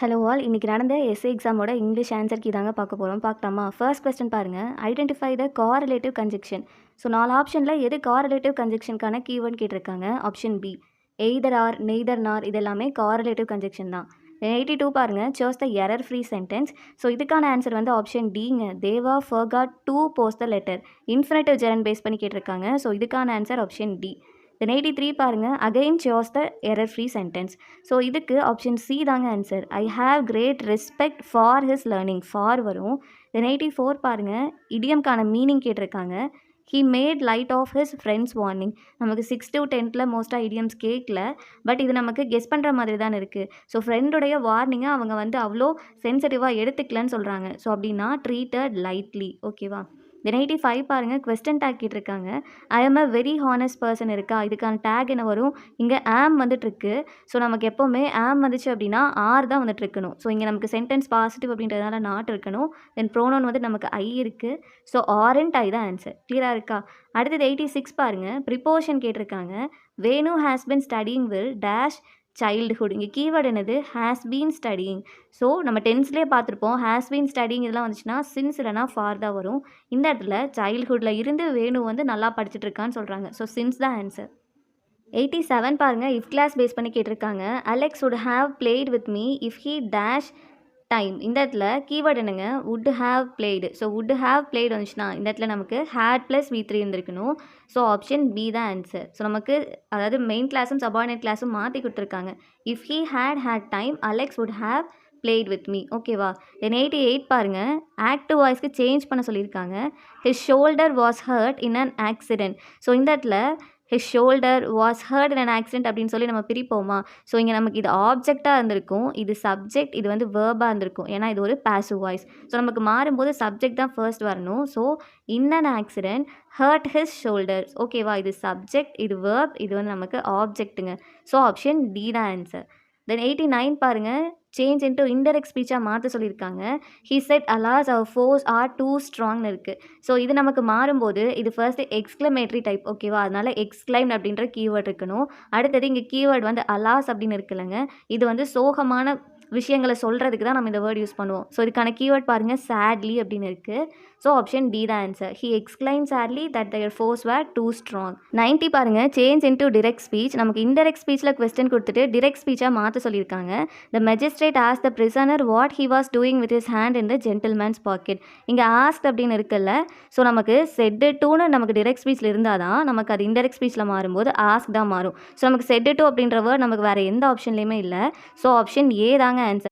Hello all, இன்னைக்கு நடந்த SA எக்ஸாமோட இங்கிலீஷ் ஆன்சர் கீ தாங்க பார்க்க போகிறோம். பார்க்கலாமா? ஃபர்ஸ்ட் கொஸ்டின் பாருங்கள். Identify the correlative conjunction. So 4 ஆப்ஷனில் எது கோரிலேட்டிவ் கன்ஜெக்ஷனுக்கான கீவேர்டு கேட்டிருக்காங்க? Option B either or, neither nor, இதெல்லாமே கோரிலேட்டிவ் கன்ஜெக்ஷன் தான். 82 பாருங்கள். Choose the error free sentence. So இதுக்கான ஆன்சர் வந்து ஆப்ஷன் டிங்க. Deva forgot to post the letter. Infinitive gerund base பண்ணி கேட்டிருக்காங்க. ஸோ இதுக்கான ஆன்சர் ஆப்ஷன் டி. தென் 83 பாருங்கள். Again choose the error free sentence. So இதுக்கு ஆப்ஷன் சி தாங்க answer. I have great respect for his learning. For வரும். Then 84 பாருங்கள். இடியம்கான meaning கேட்டிருக்காங்க. He made light of his friends warning. நமக்கு 6 to 10th மோஸ்ட்டாக idioms கேட்கல. பட் இது நமக்கு கெஸ் பண்ணுற மாதிரி தான் இருக்குது. ஸோ ஃப்ரெண்டுடைய வார்னிங்கை அவங்க வந்து அவ்வளோ சென்சிட்டிவாக எடுத்துக்கலன்னு சொல்கிறாங்க. ஸோ அப்படின்னா ட்ரீட்டட் லைட்லி. ஓகேவா? தென் 85 பாருங்கள். கொஸ்டின் டேக் கேட்டிருக்காங்க. I am a very honest person இருக்கா? இதுக்கான டேக் என்ன வரும்? இங்கே ஆம் வந்துட்டுருக்கு. ஸோ நமக்கு எப்போவுமே ஆம் வந்துச்சு அப்படின்னா ஆர் தான் வந்துட்டு இருக்கணும். ஸோ இங்கே நமக்கு சென்டென்ஸ் பாசிட்டிவ் அப்படின்றதுனால நாட் இருக்கணும். தென் ப்ரோனவுன் வந்து நமக்கு ஐ இருக்குது. ஸோ ஆரண்ட் ஐ தான் ஆன்சர். கிளியராக இருக்கா? அடுத்தது 86 பாருங்கள். ப்ரிப்போஷன் கேட்டிருக்காங்க. Venu has been studying will dash childhood. இங்கே கீவேர்டு என்னது? Has been studying. ஸோ நம்ம டென்ஸ்லேயே பார்த்துருப்போம். ஹேஸ் பீன் ஸ்டடிங் இதெல்லாம் வந்துச்சுன்னா சின்ஸ் இல்லைனா ஃபார் தான் வரும். இந்த இடத்துல சைல்டுஹுட்டில் இருந்து வேணு வந்து நல்லா படிச்சுட்டு இருக்கான்னு சொல்கிறாங்க. ஸோ சின்ஸ் தான் ஆன்சர். 87 பாருங்கள். இஃப் கிளாஸ் பேஸ் பண்ணி கேட்டிருக்காங்க. Alex would have played with me if he dash time. இந்த இடத்துல கீவேர்டு என்னங்க? Would have played. So would have played வந்துச்சுன்னா இந்த இடத்துல நமக்கு ஹேட் ப்ளஸ் V3 இருந்திருக்கணும். ஸோ ஆப்ஷன் பி தான் ஆன்சர். ஸோ நமக்கு அதாவது மெயின் கிளாஸும் சபார்டினேட் கிளாஸும் மாற்றி கொடுத்துருக்காங்க. If he had time Alex would have played with me. ஓகேவா? தென் 88 பாருங்கள். ஆக்டிவ் வாய்ஸ்க்கு சேஞ்ச் பண்ண சொல்லியிருக்காங்க. His shoulder was hurt in an accident. So இந்த இடத்துல his shoulder was hurt in an accident அப்படின்னு சொல்லி நம்ம பிரிப்போமா? ஸோ இங்கே நமக்கு இது ஆப்ஜெக்டாக இருந்திருக்கும், இது சப்ஜெக்ட், இது வந்து வேர்பாக இருந்திருக்கும். ஏன்னா இது ஒரு பாசிவ் வாய்ஸ். ஸோ நமக்கு மாறும்போது சப்ஜெக்ட் தான் ஃபர்ஸ்ட் வரணும். So in an accident hurt his shoulders. ஓகேவா? இது சப்ஜெக்ட், இது வேர்ப், இது வந்து நமக்கு ஆப்ஜெக்ட்டுங்க. ஸோ ஆப்ஷன் டி தான் ஆன்சர். தென் 89 பாருங்கள். சேஞ்ச் இன்ட்டு இன்டெரக்ட் ஸ்பீச்சாக மாற்ற சொல்லியிருக்காங்க. He said alas our force are too ஸ்ட்ராங்னு இருக்குது. ஸோ இது நமக்கு மாறும்போது இது ஃபர்ஸ்ட்டு எக்ஸ்க்ளமேட்ரி டைப். ஓகேவா? அதனால் எக்ஸ்க்ளைம் அப்படின்ற கீவேர்ட் இருக்கணும். அடுத்தது இங்கே கீவேர்ட் வந்து அலாஸ் அப்படின்னு இருக்குல்லங்க. இது வந்து சோகமான விஷயங்களை சொல்கிறதுக்கு தான் நம்ம இந்த வேர்ட் யூஸ் பண்ணுவோம். ஸோ இதுக்கான கீவேர்ட் பாருங்கள். சேட்லி அப்படின்னு இருக்குது. ஸோ ஆப்ஷன் டி தான் answer. He exclaim sadly that their force were too strong. 90 பாருங்கள். Change into direct speech. நமக்கு இன்டெரக்ட் ஸ்பீச்சில் கொஸ்டின் கொடுத்துட்டு டிரெக்ட் ஸ்பீச்சாக மாற்ற சொல்லியிருக்காங்க. The magistrate ask the prisoner what he was doing with his hand in the gentleman's pocket. இங்கே ask அப்படின்னு இருக்குல்ல. ஸோ நமக்கு செட்டு டூன்னு நமக்கு டிரெக்ட் ஸ்பீச்சில் இருந்தால் தான் நமக்கு அது இன்டெரக்ட் ஸ்பீச்சில் மாறும்போது ஆஸ்க் தான் மாறும். ஸோ நமக்கு செட்டு டூ அப்படின்ற வேர்ட் நமக்கு வேறு எந்த ஆப்ஷன்லேயுமே இல்லை. ஸோ ஆப்ஷன் ஏ தாங்க ஆன்சர்.